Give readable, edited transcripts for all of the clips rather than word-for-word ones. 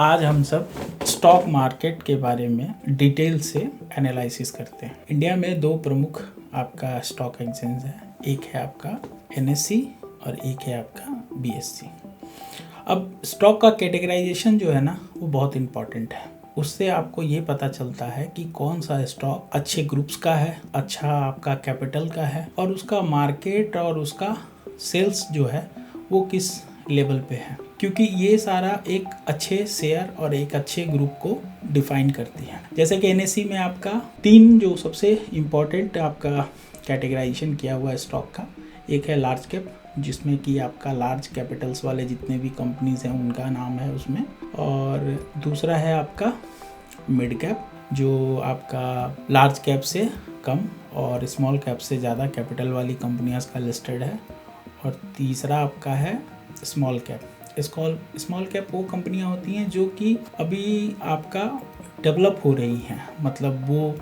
आज हम सब स्टॉक मार्केट के बारे में डिटेल से एनालिसिस करते हैं। इंडिया में दो प्रमुख आपका स्टॉक एक्सचेंज है, एक है आपका एनएससी और एक है आपका बीएससी। अब स्टॉक का कैटेगराइजेशन जो है ना वो बहुत इम्पॉर्टेंट है। उससे आपको ये पता चलता है कि कौन सा स्टॉक अच्छे ग्रुप्स का है, अच्छा आपका कैपिटल का है और उसका मार्केट और उसका सेल्स जो है वो किस लेवल पे है, क्योंकि ये सारा एक अच्छे शेयर और एक अच्छे ग्रुप को डिफाइन करती है। जैसे कि एनएससी में आपका तीन जो सबसे इम्पोर्टेंट आपका कैटेगराइजेशन किया हुआ है स्टॉक का, एक है लार्ज कैप जिसमें कि आपका लार्ज कैपिटल्स वाले जितने भी कंपनीज हैं उनका नाम है उसमें, और दूसरा है आपका मिड कैप जो आपका लार्ज कैप से कम और स्मॉल कैप से ज़्यादा कैपिटल वाली कंपनियां का लिस्टेड है, और तीसरा आपका है स्मॉल कैप। स्मॉल कैप वो कंपनियां होती हैं जो कि अभी आपका डेवलप हो रही हैं, मतलब वो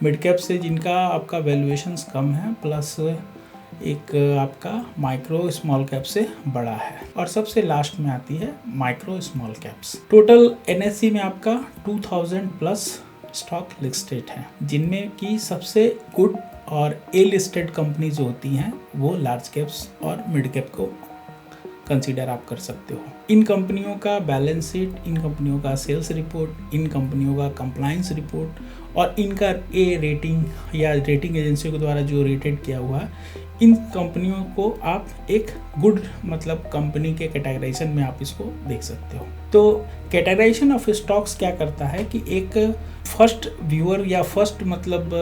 मिड कैप से जिनका आपका वैल्यूएशंस कम है, प्लस एक आपका माइक्रो स्मॉल कैप से बड़ा है, और सबसे लास्ट में आती है micro small caps. Total NSC में आपका 2000 प्लस स्टॉक लिस्टेड है, जिनमें की सबसे गुड और ए लिस्टेड कंपनी जो होती हैं वो लार्ज कैप्स और मिड कैप को कंसीडर आप कर सकते हो। इन कंपनियों का बैलेंस शीट, इन कंपनियों का सेल्स रिपोर्ट, इन कंपनियों का कंप्लायंस रिपोर्ट और इनका ए रेटिंग या रेटिंग एजेंसियों के द्वारा जो रेटेड किया हुआ है, इन कंपनियों को आप एक गुड मतलब कंपनी के कैटेगराइजेशन में आप इसको देख सकते हो। तो कैटेगराइजेशन ऑफ स्टॉक्स क्या करता है कि एक फर्स्ट व्यूअर या फर्स्ट मतलब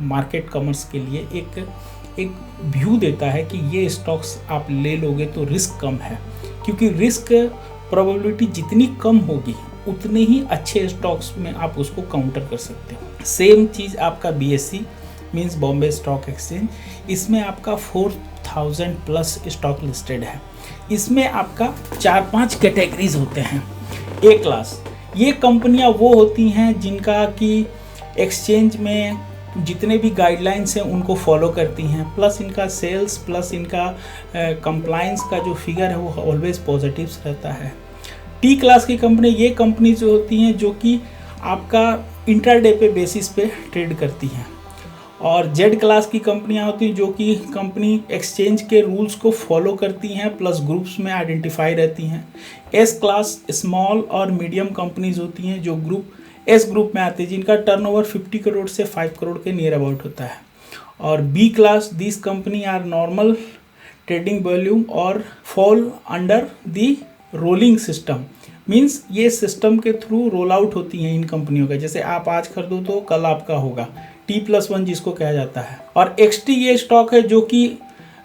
मार्केट कॉमर्स के लिए एक व्यू देता है कि ये स्टॉक्स आप ले लोगे तो रिस्क कम है, क्योंकि रिस्क प्रोबेबिलिटी जितनी कम होगी उतने ही अच्छे स्टॉक्स में आप उसको काउंटर कर सकते हो। सेम चीज़ आपका BSc means Bombay stock exchange, इसमें आपका 4000 प्लस स्टॉक लिस्टेड है। इसमें आपका 4-5 कैटेगरीज होते हैं। ए क्लास, ये कंपनियां वो होती हैं जिनका कि एक्सचेंज में जितने भी गाइडलाइंस हैं उनको फॉलो करती हैं, प्लस इनका सेल्स प्लस इनका कंप्लायंस का जो फिगर है वो ऑलवेज पॉजिटिव रहता है। टी क्लास की कंपनी, ये कंपनी जो होती हैं जो कि आपका इंट्राडे पे बेसिस पे ट्रेड करती हैं, और जेड क्लास की कंपनियां होती हैं जो कि कंपनी एक्सचेंज के रूल्स को फॉलो करती हैं प्लस ग्रुप्स में आइडेंटिफाई रहती हैं। एस क्लास स्मॉल और मीडियम कंपनीज होती हैं जो ग्रुप एस ग्रुप में आते हैं, जिनका टर्नओवर 50 करोड़ से 5 करोड़ के नियर अबाउट होता है। और B class, this company are normal trading volume और fall under the rolling system, means ये सिस्टम के थ्रू रोल आउट होती हैं इन कंपनियों का, जैसे आप आज खरीदो तो कल आपका होगा, T+1 जिसको कहा जाता है। और XT ये स्टॉक है जो कि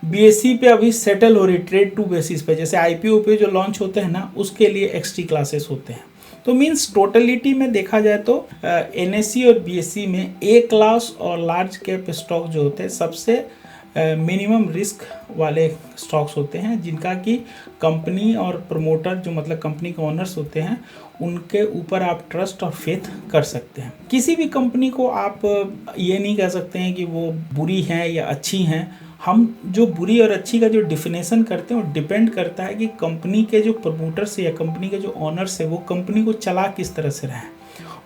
बीएससी पे अभी सेटल हो रही ट्रेड टू बेसिस पे, जैसे आईपीओ पे जो लॉन्च होते हैं ना उसके लिए XT क्लासेस होते हैं। तो मीन्स टोटलिटी में देखा जाए तो एनएससी और बीएससी में ए क्लास और लार्ज कैप स्टॉक जो होते हैं सबसे मिनिमम रिस्क वाले स्टॉक्स होते हैं, जिनका कि कंपनी और प्रमोटर जो मतलब कंपनी के ओनर्स होते हैं उनके ऊपर आप ट्रस्ट और फेथ कर सकते हैं। किसी भी कंपनी को आप ये नहीं कह सकते हैं कि वो बुरी हैं या अच्छी हैं। हम जो बुरी और अच्छी का जो डिफिनेशन करते हैं वो डिपेंड करता है कि कंपनी के जो प्रमोटर्स या कंपनी के जो ओनर्स है वो कंपनी को चला किस तरह से रहे हैं।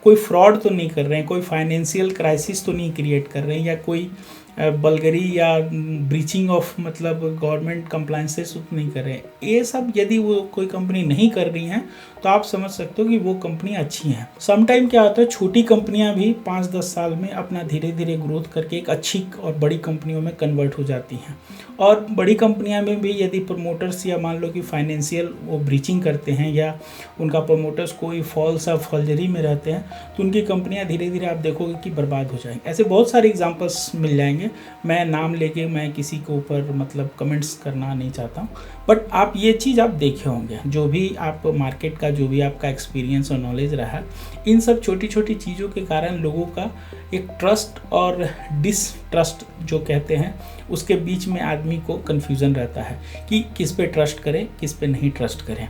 कोई फ्रॉड तो नहीं कर रहे हैं, कोई फाइनेंशियल क्राइसिस तो नहीं क्रिएट कर रहे हैं, या कोई बल्गरी या ब्रीचिंग ऑफ मतलब गवर्नमेंट कंप्लायंसेस नहीं कर रहे हैं। ये सब यदि वो कोई कंपनी नहीं कर रही हैं तो आप समझ सकते हो कि वो कंपनी अच्छी हैं। समटाइम क्या होता है, छोटी कंपनियां भी 5-10 साल में अपना धीरे धीरे ग्रोथ करके एक अच्छी और बड़ी कंपनियों में कन्वर्ट हो जाती हैं, और बड़ी कंपनियां में भी यदि प्रमोटर्स या मान लो कि फाइनेंशियल वो ब्रीचिंग करते हैं या उनका प्रमोटर्स कोई फॉल्स या फॉल्जरी में रहते हैं तो उनकी कंपनियां धीरे धीरे आप देखोगे कि बर्बाद हो जाएंगी। ऐसे बहुत सारे एग्जांपल्स मिल जाएंगे, मैं नाम लेके मैं किसी के ऊपर मतलब कमेंट्स करना नहीं चाहता हूँ, बट आप ये चीज़ आप देखे होंगे, जो भी आप मार्केट का जो भी आपका एक्सपीरियंस और नॉलेज रहा, इन सब छोटी छोटी चीज़ों के कारण लोगों का एक ट्रस्ट और डिसट्रस्ट जो कहते हैं उसके बीच में आदमी को कन्फ्यूज़न रहता है कि किस पे ट्रस्ट करें किस पे नहीं ट्रस्ट करें,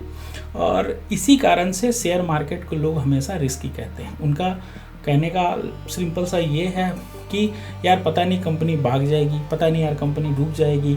और इसी कारण से शेयर मार्केट को लोग हमेशा रिस्की कहते हैं। उनका कहने का सिंपल सा ये है कि यार पता नहीं कंपनी भाग जाएगी, पता नहीं यार कंपनी डूब जाएगी,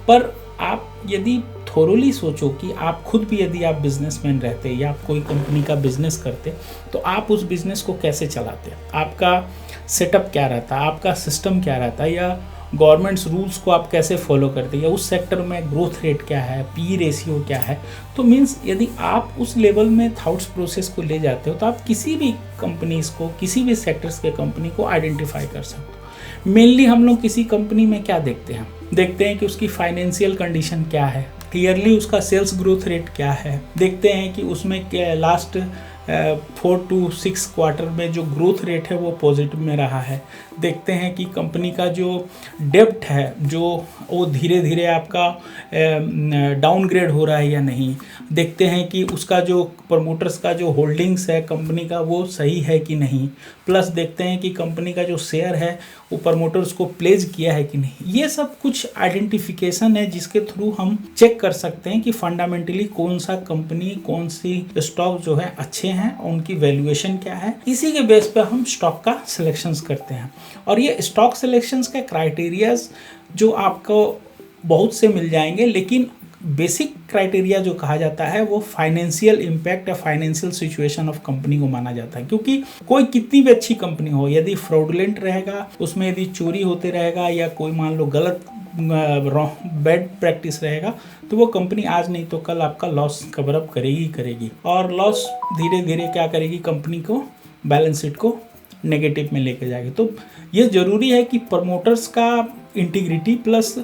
पर आप यदि थोरोली सोचो कि आप खुद भी यदि आप बिजनेसमैन रहते या आप कोई कंपनी का बिजनेस करते तो आप उस बिजनेस को कैसे चलाते, आपका सेटअप क्या रहता, आपका सिस्टम क्या रहता, या गवर्नमेंट्स रूल्स को आप कैसे फॉलो करते, या उस सेक्टर में ग्रोथ रेट क्या है, पी रेशियो क्या है। तो मीन्स यदि आप उस लेवल में थॉट्स प्रोसेस को ले जाते हो तो आप किसी भी कंपनीज को, किसी भी सेक्टर्स के कंपनी को आइडेंटिफाई कर सकते हो। मेनली हम लोग किसी कंपनी में क्या देखते हैं कि उसकी फाइनेंशियल कंडीशन क्या है, क्लियरली उसका सेल्स ग्रोथ रेट क्या है, देखते हैं कि उसमें लास्ट 4 to 6 क्वार्टर में जो ग्रोथ रेट है वो पॉजिटिव में रहा है, देखते हैं कि कंपनी का जो डेब्ट है जो वो धीरे धीरे आपका डाउनग्रेड हो रहा है या नहीं, देखते हैं कि उसका जो प्रमोटर्स का जो होल्डिंग्स है कंपनी का वो सही है कि नहीं, प्लस देखते हैं कि कंपनी का जो शेयर है वो प्रमोटर्स को प्लेज किया है कि नहीं। ये सब कुछ आइडेंटिफिकेशन है जिसके थ्रू हम चेक कर सकते हैं कि फंडामेंटली कौन सा कंपनी, कौन सी स्टॉक जो है अच्छे हैं, उनकी वैल्यूएशन क्या है। इसी के बेस पे हम स्टॉक का सिलेक्शंस करते हैं। और ये स्टॉक सिलेक्शंस का क्राइटेरियाज जो आपको बहुत से मिल जाएंगे, लेकिन बेसिक क्राइटेरिया जो कहा जाता है वो फाइनेंशियल इम्पैक्ट या फाइनेंशियल सिचुएशन ऑफ कंपनी को माना जाता है। क्योंकि कोई कितनी भी अच्छी कंपनी हो, यदि फ्रॉडुलेंट रहेगा, उसमें यदि चोरी होते रहेगा या कोई मान लो गलत बैड प्रैक्टिस रहेगा, तो वो कंपनी आज नहीं तो कल आपका लॉस कवर अप करेगी और लॉस धीरे धीरे क्या करेगी, कंपनी को बैलेंस शीट को नेगेटिव में लेके जाएगी। तो ये ज़रूरी है कि प्रमोटर्स का इंटीग्रिटी प्लस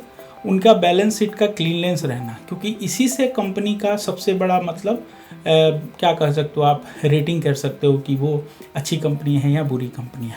उनका बैलेंस शीट का क्लीननेस रहना, क्योंकि इसी से कंपनी का सबसे बड़ा मतलब क्या कह सकते हो आप, रेटिंग कर सकते हो कि वो अच्छी कंपनी है या बुरी कंपनी है।